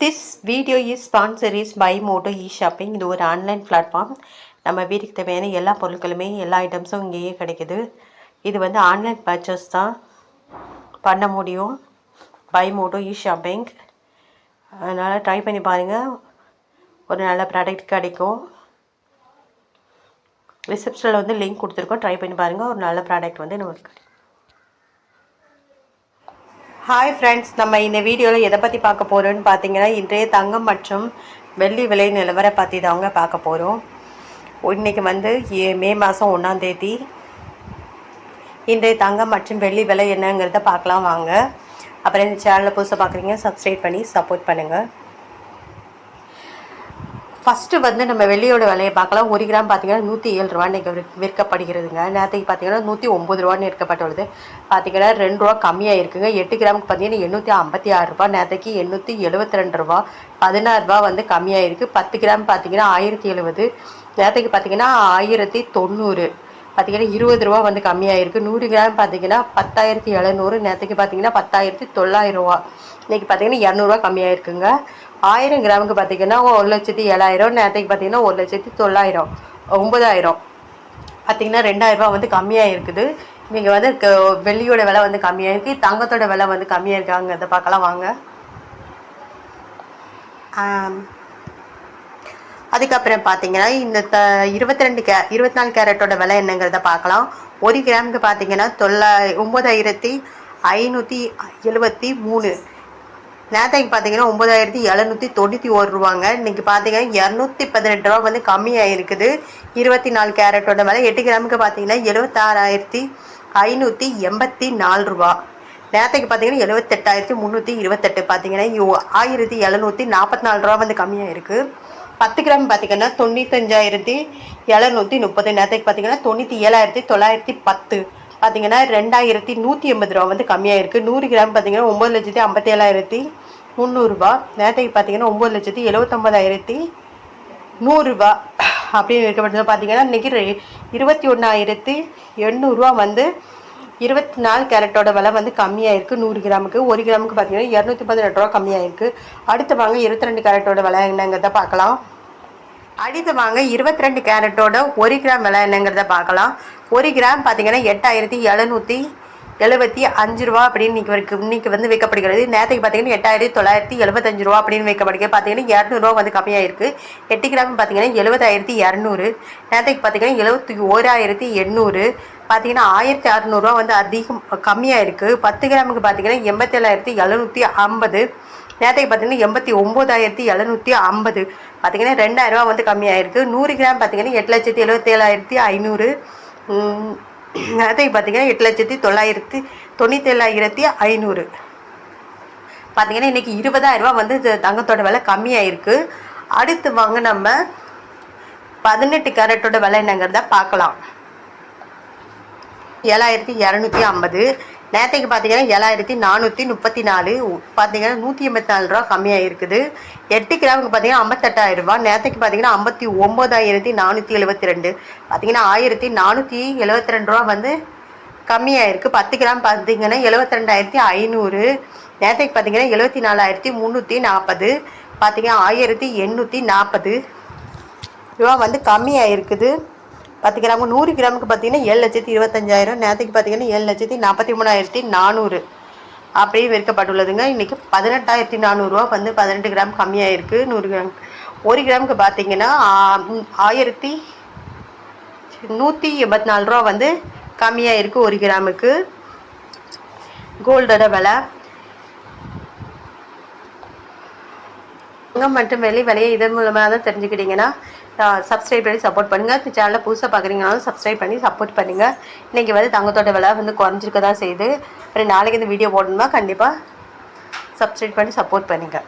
This video is sponsored by Moto e-shopping. இது ஒரு online platform. நம்ம வீட்டுக்கு தேவையான எல்லா பொருட்களுமே எல்லா ஐட்டம்ஸும் இங்கேயே கிடைக்குது. இது வந்து ஆன்லைன் பர்ச்சேஸ் தான் பண்ண முடியும். Buy Moto e-shopping. அதனால் ட்ரை பண்ணி பாருங்கள், ஒரு நல்ல ப்ராடக்ட் கிடைக்கும். ரிசப்ஷனில் வந்து லிங்க் கொடுத்துருக்கோம், ட்ரை பண்ணி பாருங்கள், ஒரு நல்ல ப்ராடக்ட் வந்து நமக்கு கிடைக்கும். ஹாய் ஃப்ரெண்ட்ஸ், நம்ம இந்த வீடியோவில் எதை பற்றி பார்க்க போகிறோன்னு பார்த்தீங்கன்னா, இன்றைய தங்கம் மற்றும் வெள்ளி விலை நிலவரை பற்றி தாங்க பார்க்க போகிறோம். இன்றைக்கி வந்து மே மாதம் 1ஆம் தேதி. இன்றைய தங்கம் மற்றும் வெள்ளி விலை என்னங்கிறத பார்க்கலாம் வாங்க. அப்புறம் இந்த சேனலில் புதுசாக பார்க்குறீங்க, சப்ஸ்கிரைப் பண்ணி சப்போர்ட் பண்ணுங்கள். ஃபஸ்ட்டு வந்து நம்ம வெள்ளியோட விலையை பார்க்கலாம். 1 கிராம் பார்த்திங்கன்னா 107 ரூபா இன்றைக்கி விற்கப்படுகிறதுங்க. நேற்றுக்கு பார்த்திங்கன்னா 109 ரூபான்னு விற்கப்பட்டுள்ளது. பார்த்திங்கன்னா 2 ரூபா கம்மியாக இருக்குங்க. 8 கிராமுக்கு பார்த்திங்கன்னா 856 ரூபா, நேற்றுக்கு 872 ரூபா, 16 ரூபா வந்து கம்மியாக இருக்குது. 10 கிராம் பார்த்திங்கன்னா 1070, நேற்றுக்கு பார்த்திங்கன்னா 1090, பார்த்திங்கன்னா 20 ரூபா வந்து கம்மியாக இருக்குது. 100 கிராம் பார்த்திங்கன்னா 10,700, நேற்றுக்கு பார்த்திங்கன்னா 10,900 ரூபா, இன்றைக்கி பார்த்திங்கன்னா 200 கம்மியாக இருக்குங்க. 1000 கிராமுக்கு பார்த்திங்கன்னா 1,07,000, நேற்றுக்கு பார்த்திங்கன்னா 1,09,000, 9,000 பார்த்திங்கன்னா 2,000 ரூபா வந்து கம்மியாக இருக்குது. இன்றைக்கி வந்து வெள்ளியோட விலை வந்து கம்மியாக இருக்குது, தங்கத்தோட விலை வந்து கம்மியாக இருக்காங்கிறத பார்க்கலாம் வாங்க. அதுக்கப்புறம் பார்த்திங்கன்னா இந்த 24 கேரட்டோட விலை என்னங்கிறத பார்க்கலாம். 1 கிராமுக்கு பார்த்திங்கன்னா 9,573, நேற்றுக்கு பார்த்தீங்கன்னா 9,791 ரூபாங்க. இன்றைக்கி பார்த்தீங்கன்னா 218 ரூபா வந்து கம்மியாக இருக்குது. 24 கேரட்டோட விலை 8 கிராமுக்கு பார்த்தீங்கன்னா 76,584 ரூபா, நேற்றுக்கு பார்த்தீங்கன்னா 78,328, பார்த்தீங்கன்னா 1,744 ரூபா வந்து கம்மியாக இருக்குது. 10 கிராம் பார்த்திங்கன்னா 95,730, நேற்றுக்கு பார்த்தீங்கன்னா 97,910, பார்த்திங்கன்னா 2,180 ரூபா வந்து கம்மியாக இருக்குது. 100 கிராம் பார்த்திங்கன்னா 9,57,300 ரூபா, நேற்றுக்கு பார்த்திங்கன்னா 9,79,100 ரூபா அப்படின்னு இருக்கப்பட்டது. பார்த்திங்கன்னா இன்றைக்கி 21,800 வந்து 24 கேரட்டோட விலை வந்து கம்மியாக இருக்குது 100 கிராமுக்கு. 1 கிராமுக்கு பார்த்திங்கன்னா 218 ரூபா கம்மியாக இருக்குது. அடுத்து வாங்க 22 கேரட்டோட விலை என்னங்கிறத பார்க்கலாம். அடுத்து வாங்க 22 கேரட்டோட 1 கிராம் விலை என்னங்கிறத பார்க்கலாம். 1 கிராம் பார்த்திங்கன்னா 8,775 ரூபா அப்படின்னு இன்னைக்கு வந்து விற்கப்படுகிறது. நேற்றுக்கு பார்த்திங்கன்னா 8,975 ரூபா அப்படின்னு விற்கப்படுகிறது. பார்த்திங்கன்னா 200 ரூபா வந்து கம்மியாக இருக்குது. 8 கிராம் பார்த்திங்கன்னா 70,200, நேற்றுக்கு பார்த்திங்கன்னா 71,800, பார்த்திங்கன்னா 1,600 ரூபா வந்து கம்மியாக இருக்குது. 10 கிராமுக்கு பார்த்திங்கன்னா 87,750, நேற்றுக்கு பார்த்திங்கன்னா 89,750, பார்த்திங்கன்னா 2,000 ரூபா வந்து கம்மியாக இருக்குது. 100 கிராம் பார்த்திங்கன்னா 8,77,500, நேற்றுக்கு பார்த்திங்கன்னா 8,997,500, பார்த்திங்கன்னா இன்றைக்கி 20,000 ரூபா வந்து தங்கத்தோட விலை கம்மியாக இருக்குது. அடுத்து வாங்க நம்ம 18 கேரட்டோட விலை என்னங்கிறத பார்க்கலாம். 7,250, நேற்றுக்கு பார்த்திங்கன்னா 7,434, பார்த்திங்கன்னா 184 ரூபா கம்மியாக இருக்குது. 8 கிராமுக்கு பார்த்திங்கன்னா 58,000 ரூபா, நேற்றுக்கு பார்த்திங்கன்னா 59,472, பார்த்திங்கன்னா 1,472 ரூபா வந்து கம்மியாக இருக்குது. 10 கிராம் பார்த்திங்கன்னா 72,500, நேற்றுக்கு பார்த்திங்கன்னா 74,340, பார்த்திங்கன்னா 1,840 ரூபா வந்து கம்மியாக இருக்குது. 10 கிராமுக்கு. 100 கிராமுக்கு பார்த்திங்கன்னா 7,25,000, நேற்றுக்கு பார்த்திங்கன்னா 7,43,400 அப்படியே விற்கப்பட்டுள்ளதுங்க. இன்றைக்கி 18,400 ரூபா வந்து 18 கிராம் கம்மியாக இருக்குது. 100 கிராம். 1 கிராமுக்கு பார்த்திங்கன்னா 1,184 ரூபா வந்து கம்மியாக இருக்குது 1 கிராமுக்கு. கோல்டோட விலை தங்கம் மற்றும் வெள்ளி விலையை இதன் மூலமாக தான் தெரிஞ்சுக்கிட்டிங்கன்னா சப்ஸ்கிரைப் பண்ணி சப்போர்ட் பண்ணுங்கள். இந்த சேனலில் புதுசாக பார்க்குறீங்கனாலும் சப்ஸ்கிரைப் பண்ணி சப்போர்ட் பண்ணுங்கள். இன்றைக்கி வந்து தங்கத்தோட விலை வந்து குறைஞ்சிருக்க தான் செய்யுது. அப்புறம் நாளைக்கு இந்த வீடியோ போடணுமா, கண்டிப்பாக சப்ஸ்கிரைப் பண்ணி சப்போர்ட் பண்ணுங்கள்.